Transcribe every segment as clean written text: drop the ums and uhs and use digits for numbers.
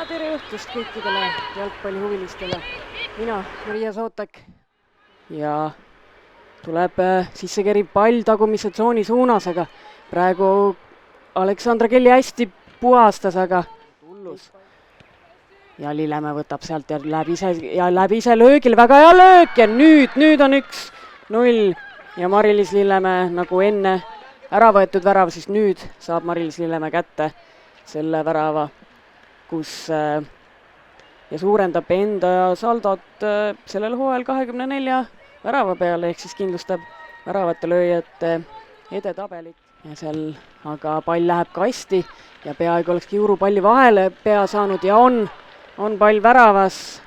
tere õhtust kõikidele jalgpallihuvilistele. Mina, Maria Sootak ja tuleb sisse kerib pall tagumise tsooni suunas, aga praegu Aleksandra Kelly hästi puhastas, aga tullus. Ja Lillemäe võtab sealt ja läheb ise löögile, väga hea löök ja nüüd on 1-0 ja Mari-Liis Lillemäe nagu enne ära võetud värav, siis nüüd saab Mari-Liis Lillemäe kätte selle värava, kus ja suurendab enda saldot sellel hooajal 24 värava peale, ehk siis kindlustab väravate lööjate edetabelit. Ja seal aga pall läheb kasti ja peaaegu oleks Kiuru palli vahele pea saanud ja on pall väravas.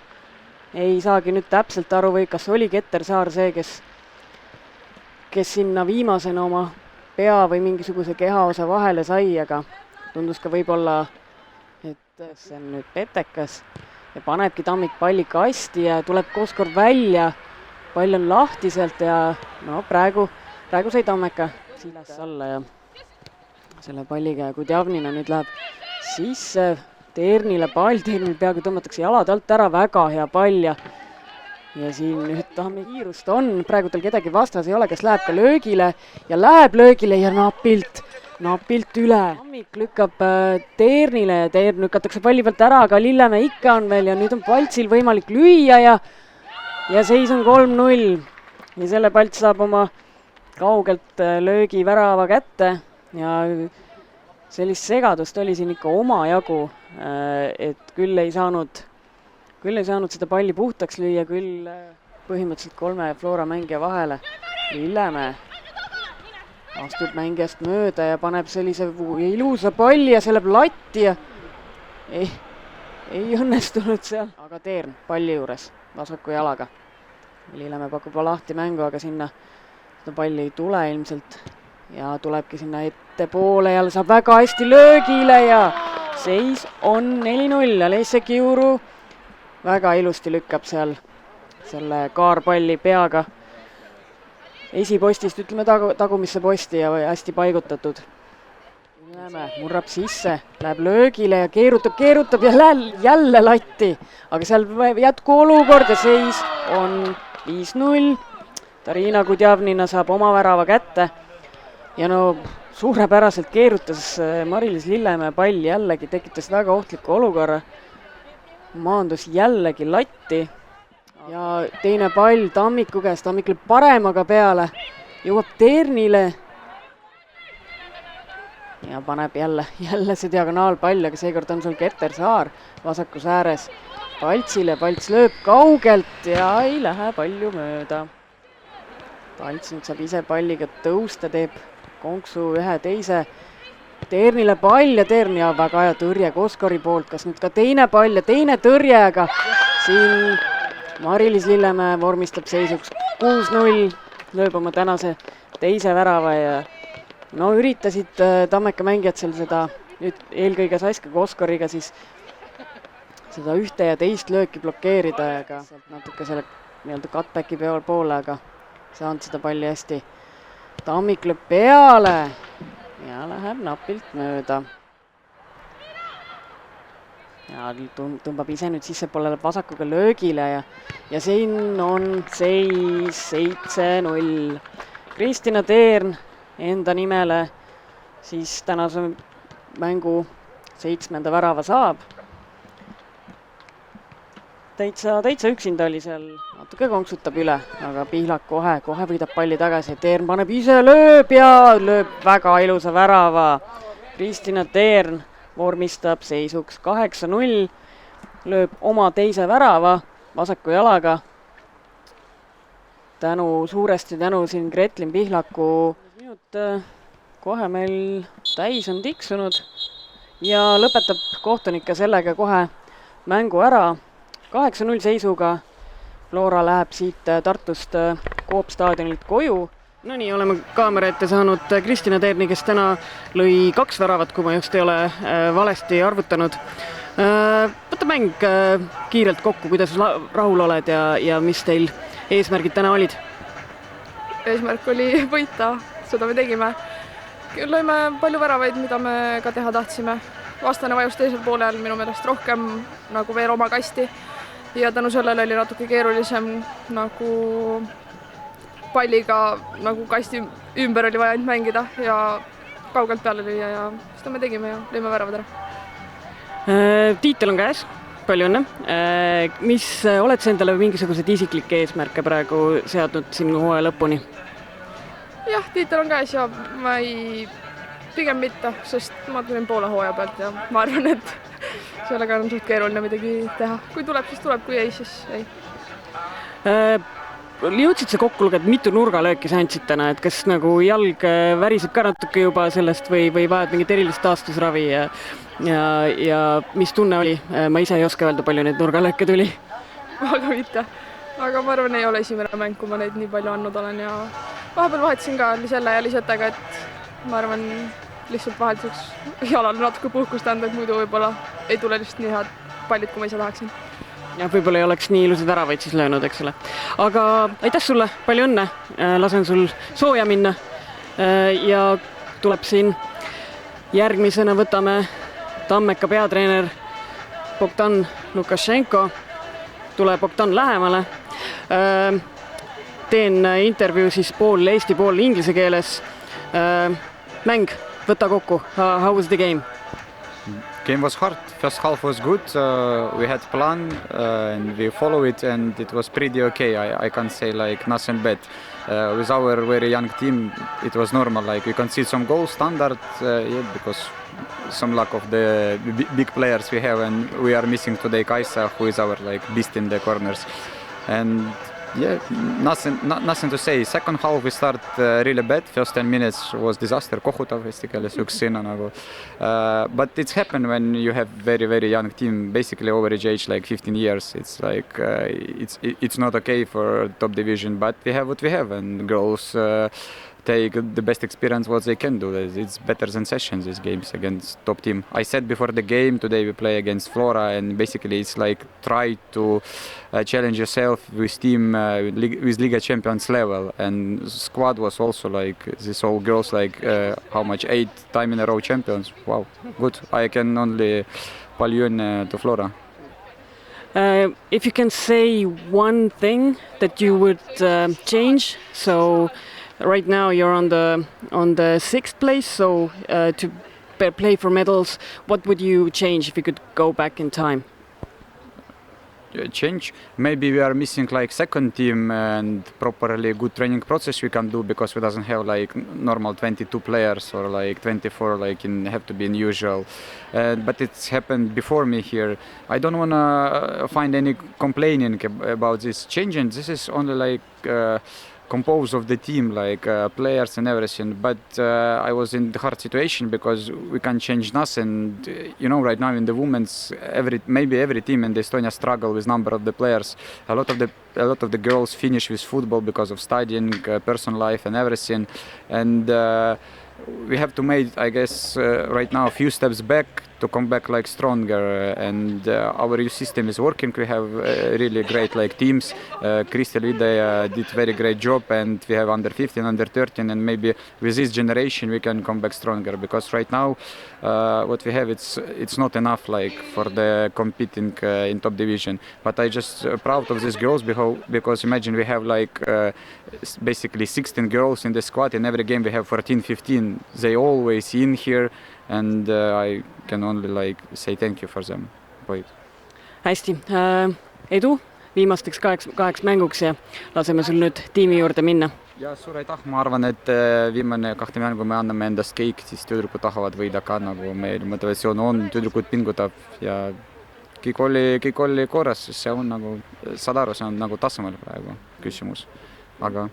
Ei saagi nüüd täpselt aru või kas oli Keter Saar see, kes sinna viimasena oma pea või mingisuguse kehaosa vahele sai, aga tundus ka võib-olla, et see on nüüd petekas ja panebki Tammik palli kasti ja tuleb koos kord välja. Pall on lahtiselt ja no praegu sai Tammeka silas alla ja selle palliga ja Kudjavnina nüüd läheb sisse Teernile pall, Teernil peaaegu tõmmatakse jalad alt ära, väga hea pall ja siin nüüd Tammi kiirust on, praegu tal kedagi vastas ei ole, kes läheb ka löögile ja läheb löögile ja napilt üle. Tammik lükkab Teernile ja Teern lükatakse palli pealt ära, aga Lillemäe ikka on veel ja nüüd on Paltsil võimalik lüüa ja seis on 3-0 ja selle Palts saab oma kaugelt löögi värava kätte ja sellist segadust oli siin ikka omajagu, et küll ei saanud seda palli puhtaks lüüa, küll põhimõtteliselt 3 Flora mängija vahele. Lillemäe astub mängijast mööda ja paneb sellise ilusa palli ja see läheb latti ja ei õnnestunud seal. Aga Teern palli juures vasaku jalaga. Lillemäe pakub lahti mängu, aga sinna seda palli ei tule ilmselt ja tulebki sinna ettepoole ja saab väga hästi löögile ja seis on 4-0 ja Leisse Kiuru väga ilusti lükkab seal selle kaarpalli peaga esipostist, ütleme tagumisse posti ja hästi paigutatud. Lillemäe murrab sisse, läheb löögile ja keerutab ja jälle latti, aga seal jätku olukord ja seis on 5-0. Darina Kudjavnina saab oma värava kätte ja no suurepäraselt keerutas Mari-Liis Lillemäe pall jällegi, tekitas väga ohtliku olukorra. Maandus jällegi latti ja teine pall Tammiku käest, Tammik lööb paremaga peale, jõuab Teernile ja paneb jälle see diagonaalpall, aga seekord on sul Keter Saar vasakus ääres Paltsile, Palts lööb kaugelt ja ei lähe palju mööda. Palts nüüd saab ise palliga tõusta, teeb konksu ühe teise Teernile pall ja Teern ja väga hea tõrje Koskori poolt, kas nüüd ka teine pall ja teine tõrje, aga siin Mari-Liis Lillemäe vormistab seisuks 6-0, lööb oma tänase teise värava ja no üritasid Tammeka mängijad seal seda nüüd eelkõige Saska Koskoriga siis seda ühte ja teist lööki blokeerida ja ka natuke selle nii-öelda cutbacki poole, aga saanud seda palli hästi. Tammik lööb peale ja läheb napilt mööda. Ja tõmbab ise nüüd sissepoole vasakuga löögile ja siin on seis 7-0. Kristina Teern enda nimele siis tänase mängu 7. värava saab. Täitsa üksinda oli seal, natuke konksutab üle, aga Pihlak kohe võidab palli tagasi. Teern paneb ise, lööb väga ilusa värava. Kristina Teern vormistab seisuks 8-0, lööb oma teise värava vasaku jalaga. Suuresti tänu siin Gretlin Pihlaku minut kohe meil täis on tiksunud ja lõpetab kohtunik sellega kohe mängu ära. 8-0 seisuga Flora läheb siit Tartust Coop staadionilt koju. No nii, oleme kaamera ette saanud Kristina Teerni, kes täna lõi 2 väravat, kui ma just ei ole valesti arvutanud. Võta mäng kiirelt kokku, kuidas rahul oled ja mis teil eesmärgid täna olid? Eesmärk oli võita, seda me tegime. lõime palju väravaid, mida me ka teha tahtsime. Vastane vajus teisel poolel minu meelest rohkem nagu veel oma kasti ja tänu sellele oli natuke keerulisem nagu palliga nagu kasti ümber oli vaja ainult mängida ja kaugelt peale lüüa ja seda me tegime ja lõime väravad ära. Tiitel on käes, palju õnne. Mis oled sa endale mingisuguseid isiklikke eesmärke praegu seadnud siin hooaja lõpuni? Jah, tiitel on käes ja ma pigem mitte, sest ma tulin poole hooaja pealt ja ma arvan, et sellega on suht keeruline midagi teha. Kui tuleb, siis tuleb, kui ei, siis ei. Jõudsid sa kokku lugeda, mitu nurgalööki sa andsid täna, et kas nagu jalg väriseb ka natuke juba sellest või vajad mingit erilist taastusravi ja mis tunne oli? Ma ise ei oska öelda, palju neid nurgalööke tuli. Aga mitte. Aga ma arvan, ei ole esimene mäng, kui ma neid nii palju andnud olen ja vahepeal vahetasin ka Liselle ja Lisetega, et ma arvan, lihtsalt vahetuseks jalale natuke puhkust anda, et muidu võib-olla ei tule lihtsalt nii head pallid, kui ma ise tahaksin. Ja võib-olla ei oleks nii ilusad väravaid siis löönud, eks ole. Aga aitäh sulle, palju õnne, lasen sul sooja minna ja tuleb siin järgmisena võtame Tammeka peatreener Bogdan Lukašenko. Tuleb Bogdan lähemale. Teen intervjuu siis pool eesti, pool inglise keeles. Mäng, võta kokku. How was the game? Game was hard. First half was good. We had plan and we follow it and it was pretty okay. I can't say like nothing bad. With our very young team, it was normal. Like we can see some goals standard, because some lack of the big players we have, and we are missing today Kaisa, who is our like beast in the corners. And yeah, nothing to say. Second half we start really bad. First 10 minutes was disaster. Kohutav eesti keeles üks sõna nagu. But it's happened when you have very young team, basically average age like 15 years. It's like it's not okay for top division, but we have what we have, and girls take the best experience what they can do. It's better than sessions, these games against top team. I said before the game, today we play against Flora, and basically it's like try to challenge yourself with team with Liga Champions level, and squad was also like this all girls like how much 8 time in a row champions. Wow, good. I can only palju õnne to Flora. If you can say one thing that you would change, so right now you're on the 6th place, so to play for medals, what would you change if you could go back in time? Change. Maybe we are missing like second team and properly good training process we can do, because we doesn't have like normal 22 players or like 24 like have to be in usual. But it's happened before me here. I don't want to find any complaining about this changing. This is only like composed of the team, like players and everything, but I was in the hard situation because we can't change nothing. You know, right now in the women's, maybe every team in Estonia struggle with number of the players. A lot of the girls finish with football because of studying, personal life and everything, and we have to make, I guess, right now a few steps back to come back like stronger, and our youth system is working. We have really great like teams. Kristel Vide did very great job, and we have under 15, under 13, and maybe with this generation we can come back stronger, because right now what we have, it's not enough like for the competing in top division. But I just proud of these girls because imagine we have like basically 16 girls in the squad. In every game we have 14, 15. They always in here, and I can only like say thank you for them. Hästi, edu viimasteks kaheks mänguks ja laseme sul nüüd tiimi juurde minna. Ja suur aitäh, ma arvan, et viimane 2 mängu me anname endast kõik, siis tüdrukud tahavad võida ka, nagu meil motivatsioon on, tüdrukud pingutab ja kõik oli korras, see on nagu, saad aru, see on nagu tasemel praegu küsimus, aga